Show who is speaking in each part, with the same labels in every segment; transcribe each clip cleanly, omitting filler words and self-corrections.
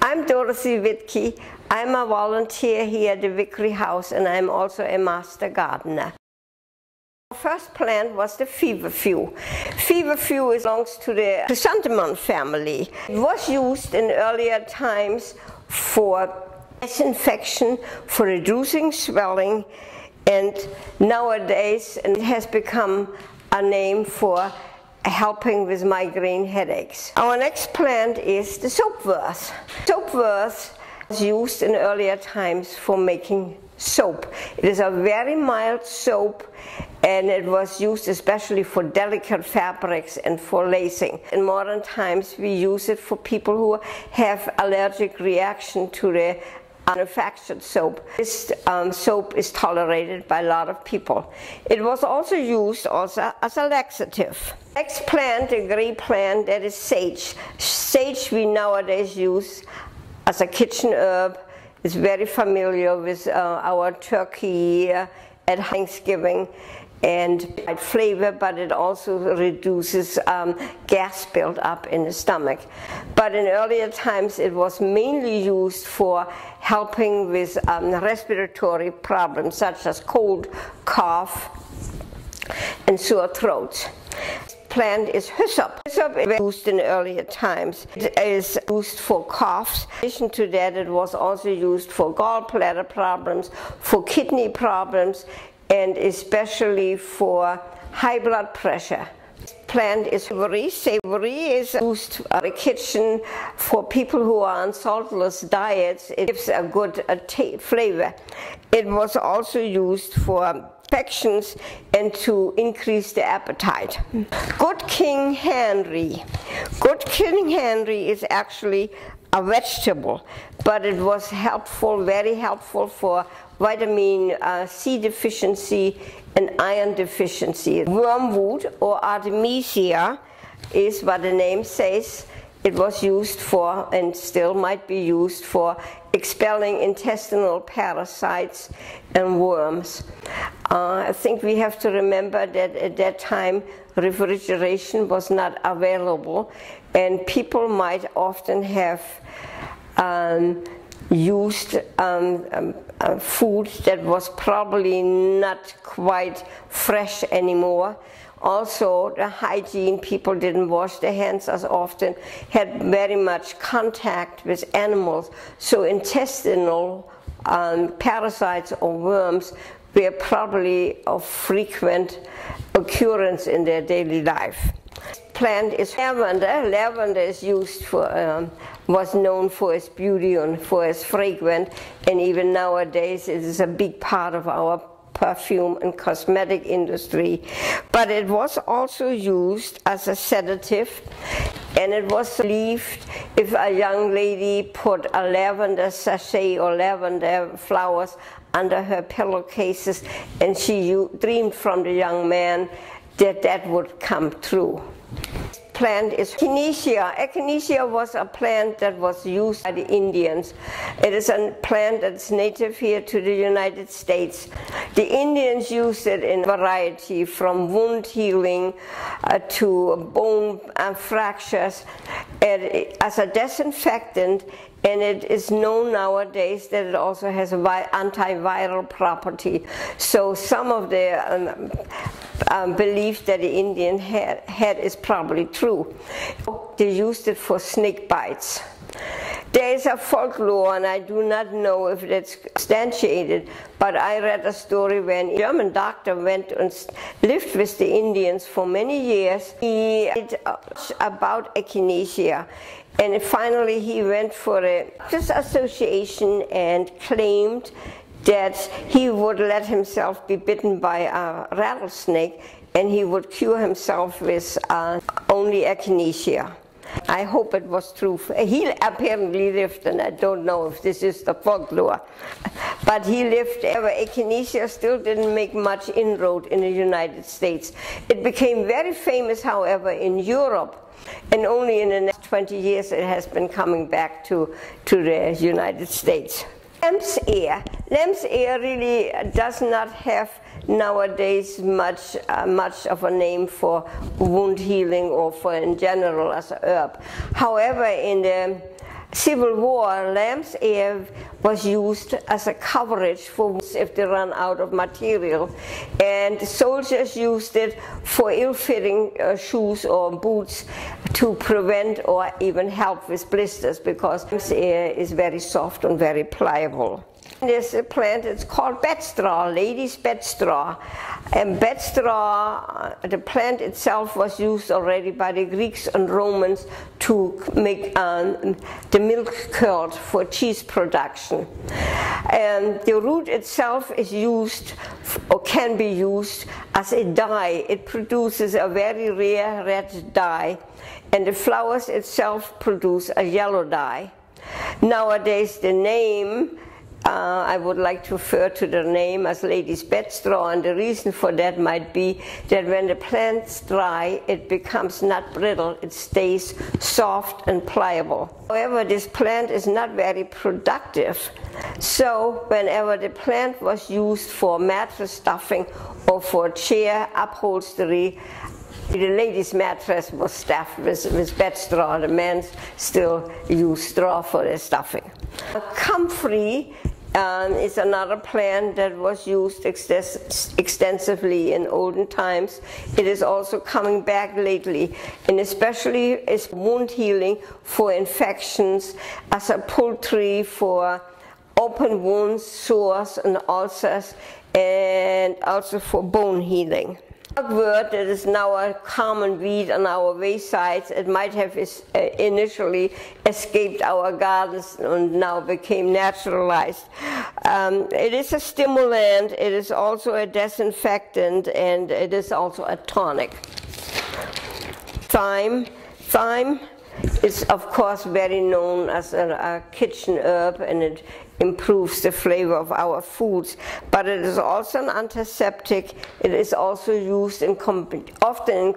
Speaker 1: I'm Dorothy Vicary. I'm a volunteer here at the Vicary house, and I'm also a master gardener. Our first plant was the feverfew. Feverfew belongs to the chrysanthemum family. It was used in earlier times for disinfection, for reducing swelling, and nowadays it has become a name for helping with migraine headaches. Our next plant is the soapworth. Soapworth was used in earlier times for making soap. It is a very mild soap, and it was used especially for delicate fabrics and for lacing. In modern times we use it for people who have allergic reaction to the manufactured soap. This soap is tolerated by a lot of people. It was also used as a laxative. Next plant, a gray plant, that is sage. Sage we nowadays use as a kitchen herb. It's very familiar with our turkey at Thanksgiving, and it flavor, but it also reduces gas build-up in the stomach. But in earlier times it was mainly used for helping with respiratory problems such as cold, cough, and sore throats. Plant is hyssop. Hyssop is used in earlier times. It is used for coughs. In addition to that, it was also used for gallbladder problems, for kidney problems, and especially for high blood pressure. Plant is savory. Savory is used in the kitchen for people who are on saltless diets. It gives a good flavor. It was also used for infections and to increase the appetite. Good King Henry. Good King Henry is actually a vegetable, but it was helpful, very helpful for vitamin C deficiency and iron deficiency. Wormwood or Artemisia is what the name says. It was used for, and still might be used for, expelling intestinal parasites and worms. I think we have to remember that at that time refrigeration was not available, and people might often have used food that was probably not quite fresh anymore. Also, the hygiene, people didn't wash their hands as often, had very much contact with animals, so intestinal parasites or worms were probably of frequent occurrence in their daily life. Plant is lavender. Lavender is used for, was known for its beauty and for its fragrance, and even nowadays it is a big part of our perfume and cosmetic industry. But it was also used as a sedative, and it was believed if a young lady put a lavender sachet or lavender flowers under her pillowcases and she dreamed from the young man, that that would come true. Plant is echinacea. Echinacea was a plant that was used by the Indians. It is a plant that's native here to the United States. The Indians used it in variety, from wound healing to bone fractures, as a disinfectant, and it is known nowadays that it also has an antiviral property. So some of the belief that the Indian had is probably true. They used it for snake bites. There is a folklore, and I do not know if it's substantiated, but I read a story when a German doctor went and lived with the Indians for many years. He read about echinacea, and finally he went for a association and claimed that he would let himself be bitten by a rattlesnake, and he would cure himself with only echinacea. I hope it was true. He apparently lived, and I don't know if this is the folklore, but he lived ever. Echinacea still didn't make much inroad in the United States. It became very famous, however, in Europe, and only in the next 20 years it has been coming back to the United States. Lamb's ear. Lamb's ear really does not have nowadays much of a name for wound healing or for in general as a herb. However, in the Civil War, lamb's ear was used as a coverage for if they run out of material, and soldiers used it for ill-fitting shoes or boots to prevent or even help with blisters, because lamb's ear is very soft and very pliable. There's a plant, it's called bedstraw, ladies' bedstraw. And bedstraw, the plant itself was used already by the Greeks and Romans to make the milk curd for cheese production. And the root itself is used, or can be used, as a dye. It produces a very rare red dye, and the flowers itself produce a yellow dye. Nowadays the name, I would like to refer to the name as ladies' bedstraw, and the reason for that might be that when the plant's dry, it becomes not brittle, it stays soft and pliable. However, this plant is not very productive, so whenever the plant was used for mattress stuffing or for chair upholstery, the ladies' mattress was stuffed with bedstraw. The men still use straw for their stuffing. Comfrey is another plant that was used extensively in olden times. It is also coming back lately, and especially is wound healing for infections, as a poultry for open wounds, sores and ulcers, and also for bone healing. Word that is now a common weed on our waysides. It might have initially escaped our gardens and now became naturalized. It is a stimulant, it is also a disinfectant, and it is also a tonic. Thyme. Thyme is of course very known as a kitchen herb, and it improves the flavor of our foods, but it is also an antiseptic. It is also used often in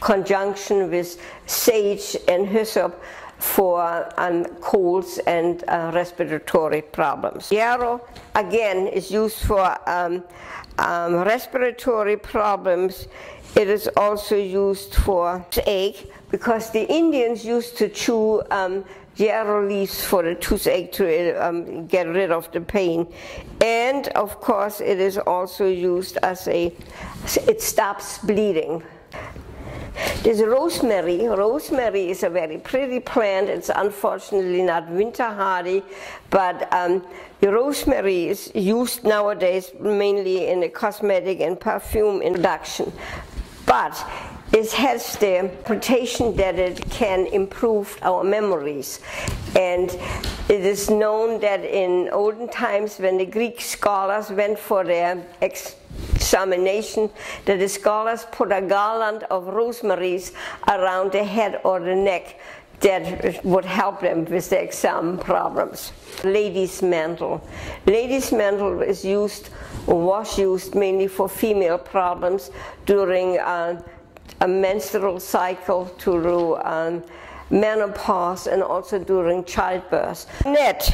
Speaker 1: conjunction with sage and hyssop for colds and respiratory problems. Yarrow again is used for respiratory problems. It is also used for toothache, because the Indians used to chew yarrow leaves for the toothache to get rid of the pain. And of course it is also used as it stops bleeding. There's rosemary. Rosemary is a very pretty plant. It's unfortunately not winter hardy, but the rosemary is used nowadays mainly in the cosmetic and perfume production. But it has the reputation that it can improve our memories. And it is known that in olden times, when the Greek scholars went for their examination, that the scholars put a garland of rosemaries around the head or the neck that would help them with the exam problems. Ladies' mantle. Ladies' mantle is used, or was used mainly for female problems during a menstrual cycle, through menopause, and also during childbirth. Net.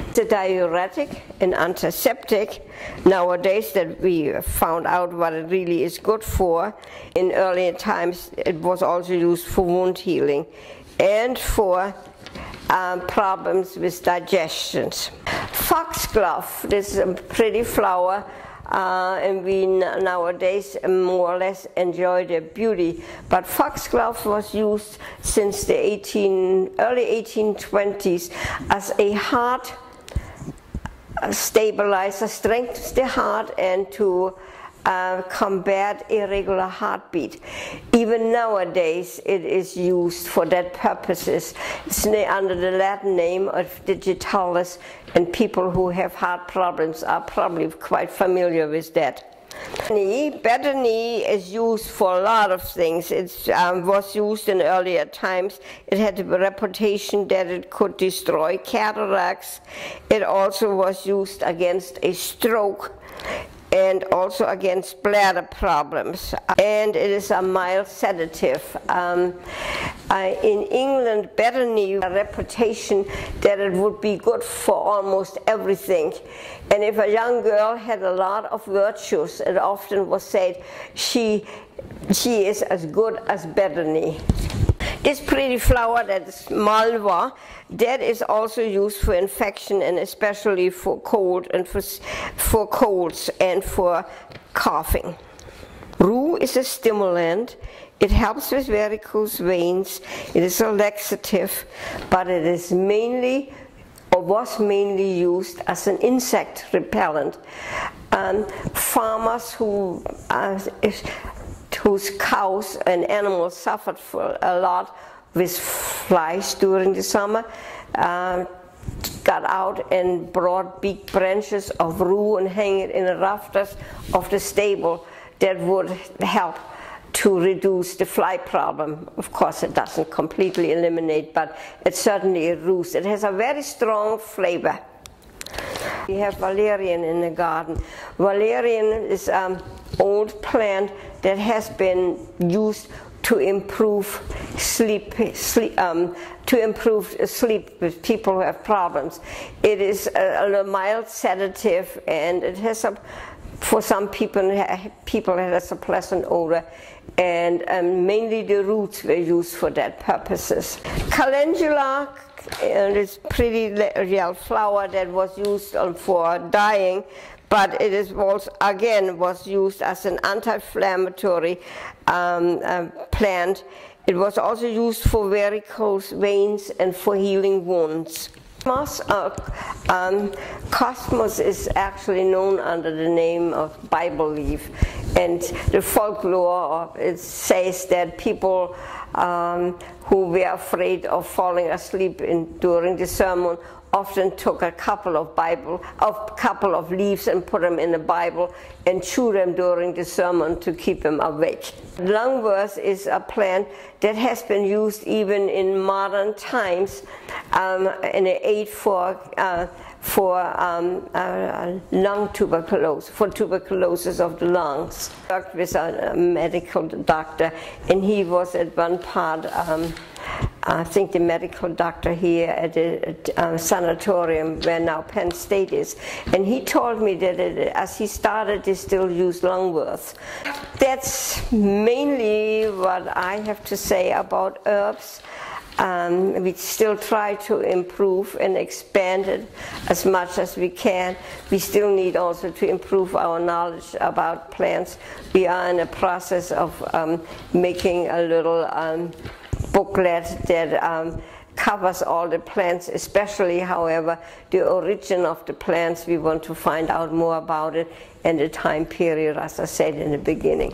Speaker 1: It's a diuretic, an antiseptic nowadays that we found out what it really is good for. In earlier times it was also used for wound healing and for problems with digestions. Foxglove, this is a pretty flower, and we nowadays more or less enjoy their beauty. But foxglove was used since the early 1820s as a heart stabilizer, strengthens the heart, and to combat irregular heartbeat. Even nowadays it is used for that purposes. It's under the Latin name of digitalis, and people who have heart problems are probably quite familiar with that. Bethany is used for a lot of things. It was used in earlier times. It had a reputation that it could destroy cataracts. It also was used against a stroke and also against bladder problems. And it is a mild sedative. In England, Bethany had a reputation that it would be good for almost everything. And if a young girl had a lot of virtues, it often was said she is as good as Bethany. This pretty flower, that is malva, that is also used for infection and especially for cold and for colds and for coughing. Rue is a stimulant. It helps with varicose veins. It is a laxative, but it is mainly, or was mainly, used as an insect repellent. Farmers whose cows and animals suffered for a lot with flies during the summer got out and brought big branches of rue and hang it in the rafters of the stable. That would help to reduce the fly problem. Of course, it doesn't completely eliminate, but it certainly reduces. It has a very strong flavor. We have valerian in the garden. Valerian is an old plant that has been used to improve sleep with people who have problems. It is a mild sedative, and it has for some people it has a pleasant odor, and mainly the roots were used for that purposes. Calendula is pretty real flower that was used for dyeing, but it is also, again, was used as an anti-inflammatory plant. It was also used for varicose veins and for healing wounds. Cosmos is actually known under the name of Bible leaf, and the folklore it says that people who were afraid of falling asleep during the sermon often took a couple of leaves and put them in the Bible and chew them during the sermon to keep them awake. Lungworth is a plant that has been used even in modern times, and it aid for lung tuberculosis, for tuberculosis of the lungs. I worked with a medical doctor, and he was at one part I think the medical doctor here at the sanatorium where now Penn State is, and he told me that as he started, they still use lungworth. That's mainly what I have to say about herbs. We still try to improve and expand it as much as we can. We still need also to improve our knowledge about plants. We are in a process of making a little booklet that covers all the plants, especially, however, the origin of the plants. We want to find out more about it and the time period, as I said in the beginning.